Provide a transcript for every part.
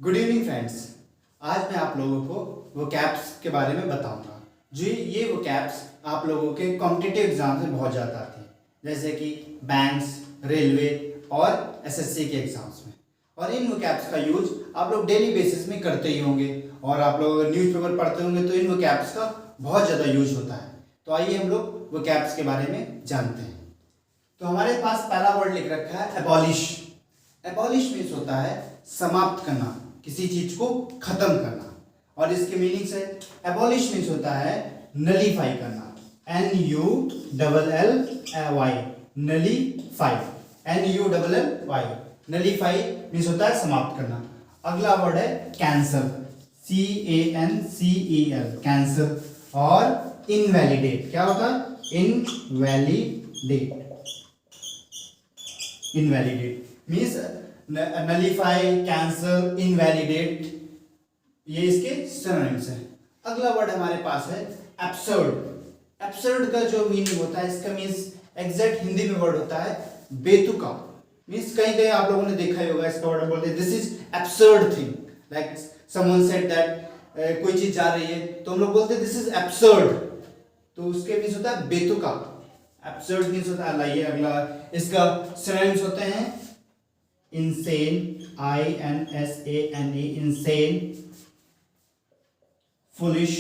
Good evening friends. आज मैं आप लोगों को वोकैब्स के बारे में बताऊंगा। जो ये वोकैब्स आप लोगों के कॉम्पिटिटिव एग्जाम में बहुत ज़्यादा आते हैं, जैसे कि बैंक्स, रेलवे और एसएससी के एग्जाम्स में। और इन वोकैब्स का यूज आप लोग डेली बेसिस में करते ही होंगे, और आप लोग अगर न्यूज़पेपर पढ़ते होंगे तो इन वोकैब्स का बहुत ज़्यादा यूज होता है। तो आइए हम लोग वोकैब्स के बारे में जानते हैं। तो हमारे पास पहला वर्ड लिख रखा है एबॉलिश। एबॉलिश मीन्स होता है समाप्त करना, किसी चीज को खत्म करना। और इसके मीनिंग्स है, एबॉलिश मीन्स होता है नलीफाई करना, NULLY, nullify, NULLY, nullify means होता है समाप्त करना। अगला वर्ड है कैंसल, CANCEL, कैंसल। और इनवैलिडेट, क्या होता है? Invalidate, invalidate means nullify, cancel, invalidate, ये इसके सिनोनिम्स हैं। अगला वर्ड हमारे पास है एब्सर्ड। एब्सर्ड का जो मीनिंग होता है, इसका मीन्स एग्जैक्ट हिंदी में वर्ड होता है बेतुका। मीन्स कहीं कहीं आप लोगों ने देखा ही होगा, इसका वर्ड बोलते हैं this is absurd thing, like someone said that कोई चीज जा रही है तो हम लोग बोलते हैं दिस इज एब्सर्ड, तो उसके मीन्स होता है बेतुका। एब्सर्ड मीन्स होता है, लाइए अगला, इसका सिनोनिम्स होते हैं insane, INSANE, insane, foolish,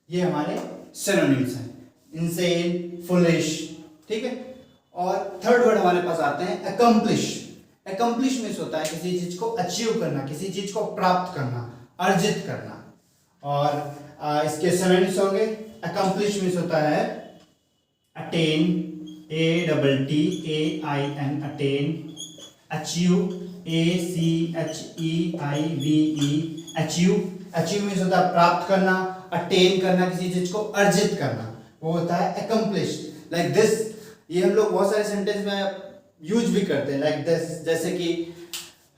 ये हमारे सिनोनिम्स हैं, insane, foolish, ठीक है। और थर्ड वर्ड हमारे पास आते हैं accomplish। accomplish मीन्स होता है किसी चीज को अचीव करना, किसी चीज को प्राप्त करना, अर्जित करना। और इसके सिनोनिम्स होंगे, accomplish मीन्स होता है attain, ATTAIN, attain, achieve, ACHEIVE, achieve, achieve means होता है प्राप्त करना, attain करना, किसी चीज को अर्जित करना, वो होता है accomplish। लाइक दिस, ये हम लोग बहुत सारे सेंटेंस में यूज भी करते हैं, लाइक दिस, जैसे कि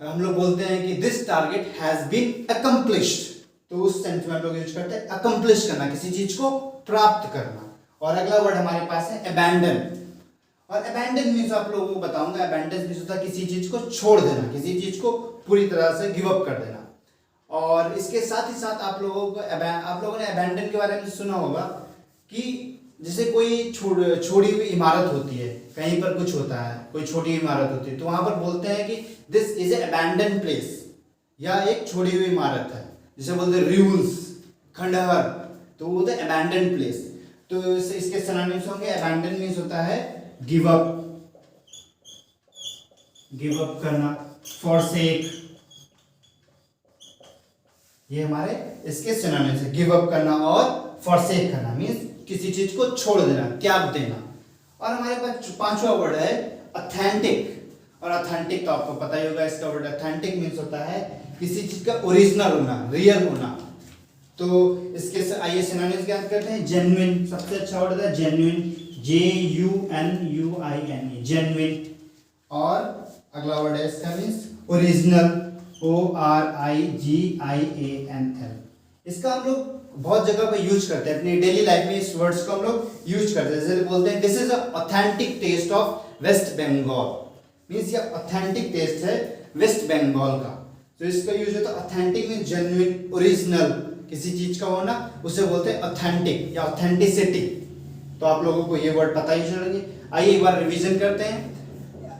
हम लोग बोलते हैं कि this target has been accomplished, तो उस सेंस में हम लोग यूज करते हैं accomplish करना, किसी चीज को प्राप्त करना। और अगला वर्ड हमारे पास है abandon। और अबैंडन मीन्स आप लोगों को बताऊंगा, अबैंडन मीन्स होता है किसी चीज को छोड़ देना, किसी चीज को पूरी तरह से गिव अप कर देना। और इसके साथ ही साथ आप लोगों ने अबैंडन के बारे में सुना होगा कि जैसे कोई छोड़ी हुई इमारत होती है, कहीं पर कुछ होता है, कोई छोटी इमारत होती है, तो वहां पर बोलते हैं कि this is a abandon place, या एक छोड़ी हुई इमारत है, जिसे बोलते हैं रूल्स, खंडहर, तो वो होता है अबैंडन प्लेस। तो इसके सिनोनिम्स होंगे, अबैंडन मीन्स होता है गिव अप, गिव अप करना, forsake, ये हमारे इसके सिनोनिम्स है, गिव अप करना और forsake करना मीन्स किसी चीज को छोड़ देना, त्याग देना। और हमारे पास पांचवा वर्ड है ऑथेंटिक। और ऑथेंटिक तो आपको पता ही होगा, इसका वर्ड ऑथेंटिक मीन्स होता है किसी चीज का ओरिजिनल होना, रियल होना। तो इसके आइए सिनोनिम्स ज्ञात करते हैं। जेन्युइन सबसे अच्छा वर्ड है जेन्युइन, JUNUINE, जेन्युइन। और अगला वर्ड है इसका मीन्स ओरिजिनल, ORIGINAL। इसका हम लोग बहुत जगह पे यूज करते हैं, अपनी डेली लाइफ में इस वर्ड्स को हम लोग यूज करते हैं। जैसे बोलते हैं this is a authentic taste of West Bengal, means ये ऑथेंटिक टेस्ट है वेस्ट बंगाल का। तो इसका यूज होता है ऑथेंटिक मीन्स जेन्युइन, ओरिजिनल, किसी चीज का होना, उसे बोलते हैं ऑथेंटिक या ऑथेंटिसिटी। तो आप लोगों को ये वर्ड पता ही चलेंगे। आइए एक बार रिवीजन करते हैं।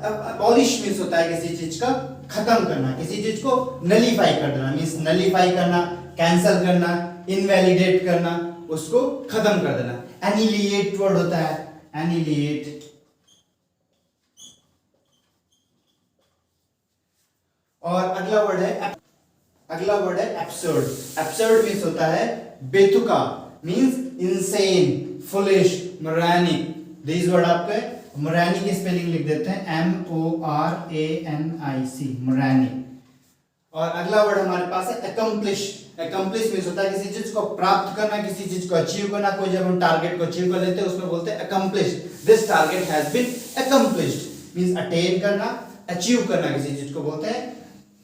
अबॉलिश मीन्स होता है किसी चीज का खत्म करना, किसी चीज को नलीफाई कर देना, मीन्स नलीफाई करना, कैंसल करना, इनवैलिडेट करना, उसको खत्म कर देना। एनिलिएट वर्ड होता है, एनिलिएट। और अगला वर्ड है एब्सर्ड। एब्सर्ड मीन्स होता है बेतुका, means insane, foolish, moronic. This word आपके मोरानिक की स्पेलिंग लिख देते हैं, MORANIC, मोरानिक। और अगला वर्ड हमारे पास है अकम्प्लिश। अकम्प्लिश मीन्स होता है किसी चीज को प्राप्त करना, किसी चीज को अचीव करना। कोई जब हम टारगेट को अचीव कर लेते हैं उसमें बोलते हैं accomplish, this target has been accomplished, means attain करना, अचीव करना, किसी चीज को बोलते हैं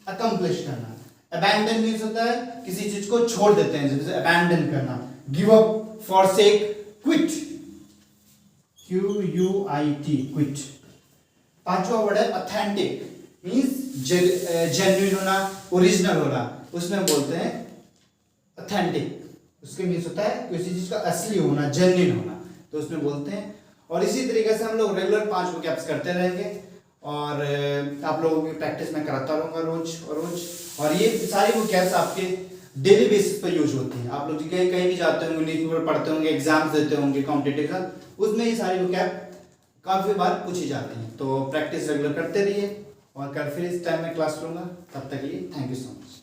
अकम्प्लिश करना। अबैंडन मीन्स होता है किसी चीज को छोड़ देते हैं, जैसे अबैंडन करना, give up, forsake, quit, QUIT, quit. पांचवा वर्ड है ऑथेंटिक, मीन्स जेन्युइन होना, ओरिजिनल होना, उसमें बोलते हैं ऑथेंटिक। उसके मीन्स होता है किसी चीज का असली होना, जेन्युइन होना, तो उसमें बोलते हैं। और इसी तरीके से हम लोग रेगुलर 5 vocabs करते रहेंगे और आप लोगों की प्रैक्टिस में कराता रहूँगा रोज और रोज। और ये सारी vocabs आपके डेली बेसिस पर यूज होती हैं। आप लोग कहीं कहीं भी जाते होंगे, न्यूज़पेपर पढ़ते होंगे, एग्जाम्स देते होंगे कॉम्पिटिटिव एग्जाम, उसमें ये सारी vocab काफ़ी बार पूछी जाती हैं। तो प्रैक्टिस रेगुलर करते रहिए और कल फिर इस टाइम में क्लास लूँगा। तब तक के लिए थैंक यू सो मच।